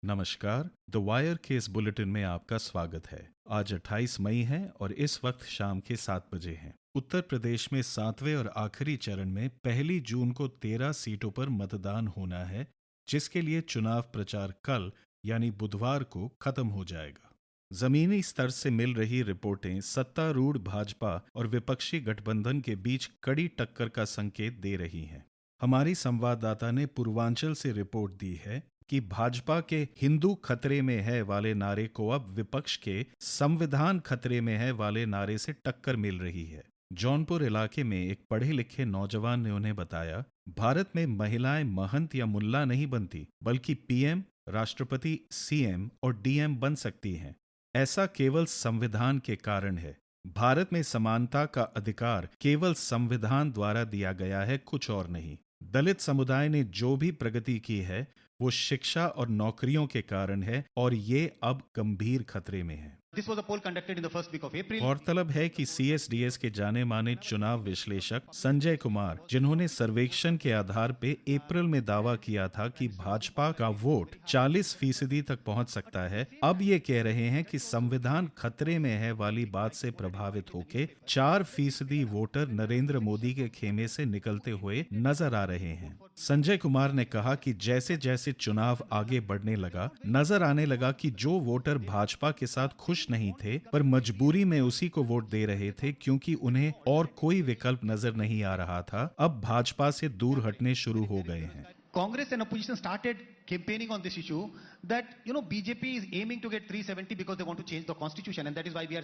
नमस्कार। The wire के इस बुलेटिन में आपका स्वागत है। आज 28 मई है और इस वक्त शाम के 7 बजे हैं। उत्तर प्रदेश में 7वें और आखिरी चरण में 1 जून को 13 सीटों पर मतदान होना है, जिसके लिए चुनाव प्रचार कल यानी बुधवार को खत्म हो जाएगा। जमीनी स्तर से मिल रही रिपोर्टें सत्तारूढ़ भाजपा और विपक्षी गठबंधन के बीच कड़ी टक्कर का संकेत दे रही हैं। हमारी संवाददाता ने पूर्वांचल से रिपोर्ट दी है कि भाजपा के हिंदू खतरे में है वाले नारे को अब विपक्ष के संविधान खतरे में है वाले नारे से टक्कर मिल रही है। जौनपुर इलाके में एक पढ़े लिखे नौजवान ने उन्हें बताया, भारत में महिलाएं महंत या मुल्ला नहीं बनती, बल्कि पीएम, राष्ट्रपति, सीएम और डीएम बन सकती हैं। ऐसा केवल संविधान के कारण है। भारत में समानता का अधिकार केवल संविधान द्वारा दिया गया है, कुछ और नहीं। दलित समुदाय ने जो भी प्रगति की है वो शिक्षा और नौकरियों के कारण है और ये अब गंभीर खतरे में है। This was a poll conducted in the first week of April. गौरतलब है कि सीएसडीएस के जाने माने चुनाव विश्लेषक संजय कुमार, जिन्होंने सर्वेक्षण के आधार पे अप्रैल में दावा किया था कि भाजपा का वोट 40% तक पहुंच सकता है, अब ये कह रहे हैं कि संविधान खतरे में है वाली बात से प्रभावित होकर 4% वोटर नरेंद्र मोदी के खेमे से निकलते हुए नजर आ रहे हैं। संजय कुमार ने कहा कि जैसे जैसे चुनाव आगे बढ़ने लगा, नजर आने लगा कि जो वोटर भाजपा के साथ खुश नहीं थे पर मजबूरी में उसी को वोट दे रहे थे क्योंकि उन्हें और कोई विकल्प नजर नहीं आ रहा था, अब भाजपा से दूर हटने शुरू हो गए हैं। Congress and opposition started campaigning on this issue that BJP is aiming to get 370 because they want to change the constitution, and that is why we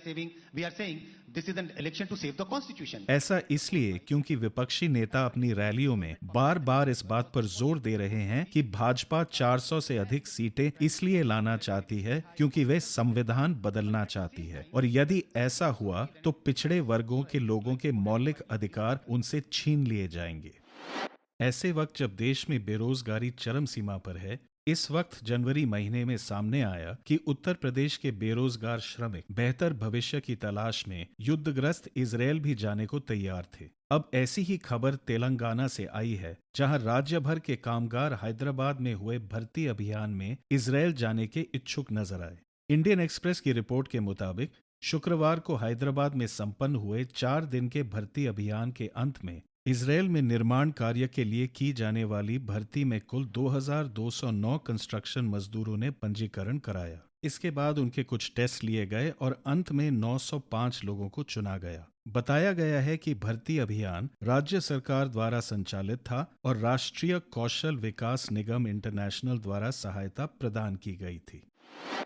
are saying this is an election to save the constitution. ऐसा इसलिए क्योंकि विपक्षी नेता अपनी रैलियों में बार बार इस बात पर जोर दे रहे हैं कि भाजपा 400 से अधिक सीटें इसलिए लाना चाहती है क्योंकि वे संविधान बदलना चाहती है, और यदि ऐसा हुआ तो पिछड़े वर्गों के लोगों के मौलिक अधिकार उनसे छीन लिए जाएंगे। ऐसे वक्त जब देश में बेरोजगारी चरम सीमा पर है, इस वक्त जनवरी महीने में सामने आया कि उत्तर प्रदेश के बेरोजगार श्रमिक बेहतर भविष्य की तलाश में युद्धग्रस्त इजरायल भी जाने को तैयार थे। अब ऐसी ही खबर तेलंगाना से आई है, जहां राज्य भर के कामगार हैदराबाद में हुए भर्ती अभियान में इजरायल जाने के इच्छुक नजर आए। इंडियन एक्सप्रेस की रिपोर्ट के मुताबिक शुक्रवार को हैदराबाद में संपन्न हुए 4 दिन के भर्ती अभियान के अंत में इजरायल में निर्माण कार्य के लिए की जाने वाली भर्ती में कुल 2209 कंस्ट्रक्शन मजदूरों ने पंजीकरण कराया। इसके बाद उनके कुछ टेस्ट लिए गए और अंत में 905 लोगों को चुना गया। बताया गया है कि भर्ती अभियान राज्य सरकार द्वारा संचालित था और राष्ट्रीय कौशल विकास निगम इंटरनेशनल द्वारा सहायता प्रदान की गई थी।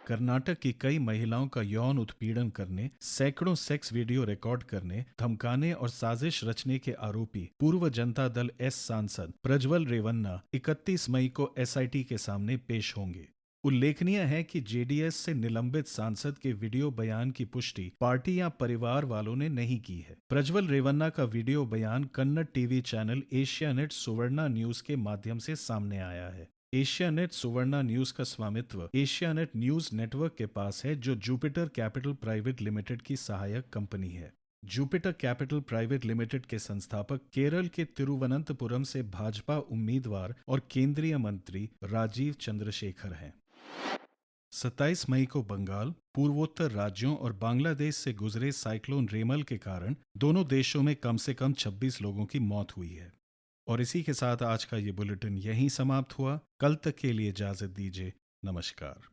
कर्नाटक की कई महिलाओं का यौन उत्पीड़न करने, सैकड़ों सेक्स वीडियो रिकॉर्ड करने, धमकाने और साजिश रचने के आरोपी पूर्व जनता दल एस सांसद प्रज्वल रेवन्ना 31 मई को एसआईटी के सामने पेश होंगे। उल्लेखनीय है कि जेडीएस से निलंबित सांसद के वीडियो बयान की पुष्टि पार्टी या परिवार वालों ने नहीं की है। प्रज्वल रेवन्ना का वीडियो बयान कन्नड़ टीवी चैनल एशियानेट सुवर्णा न्यूज के माध्यम से सामने आया है। एशियानेट सुवर्णा न्यूज का स्वामित्व एशियानेट न्यूज नेटवर्क के पास है, जो जुपिटर कैपिटल प्राइवेट लिमिटेड की सहायक कंपनी है। जुपिटर कैपिटल प्राइवेट लिमिटेड के संस्थापक केरल के तिरुवनंतपुरम से भाजपा उम्मीदवार और केंद्रीय मंत्री राजीव चंद्रशेखर हैं। 27 मई को बंगाल, पूर्वोत्तर राज्यों और बांग्लादेश से गुजरे साइक्लोन रेमल के कारण दोनों देशों में कम से कम 26 लोगों की मौत हुई है। और इसी के साथ आज का ये बुलेटिन यहीं समाप्त हुआ। कल तक के लिए इजाजत दीजिए। नमस्कार।